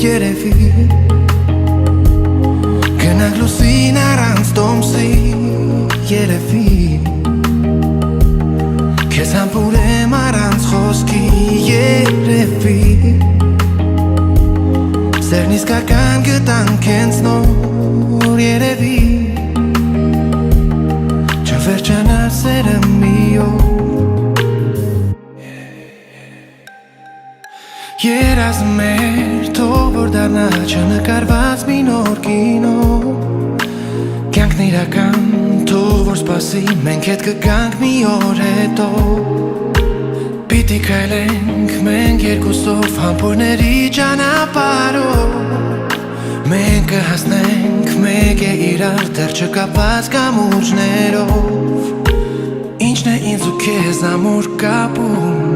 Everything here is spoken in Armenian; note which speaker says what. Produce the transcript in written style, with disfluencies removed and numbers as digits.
Speaker 1: երևի Գնանք լուսին առանց տոմսի երևի Քեզ համբուրեմ առանց խոսքի երևի Սերն իսկական գտանք հենց նոր երևի Չվերջանար սերը մի օր Երազմ էր թող որ դառնա չնկարված մի նոր կինո Կյանքն իրական թող որ սպասի մենք հետ կգանք մի օր հետո Պիտի քայլենք մենք երկուսով համբույրների ճանապարհով Մենք կհասնենք մեկ է իրար դեռ չկապված կամուրջներով Ինչն է ինձ ու քեզ ամուր կապում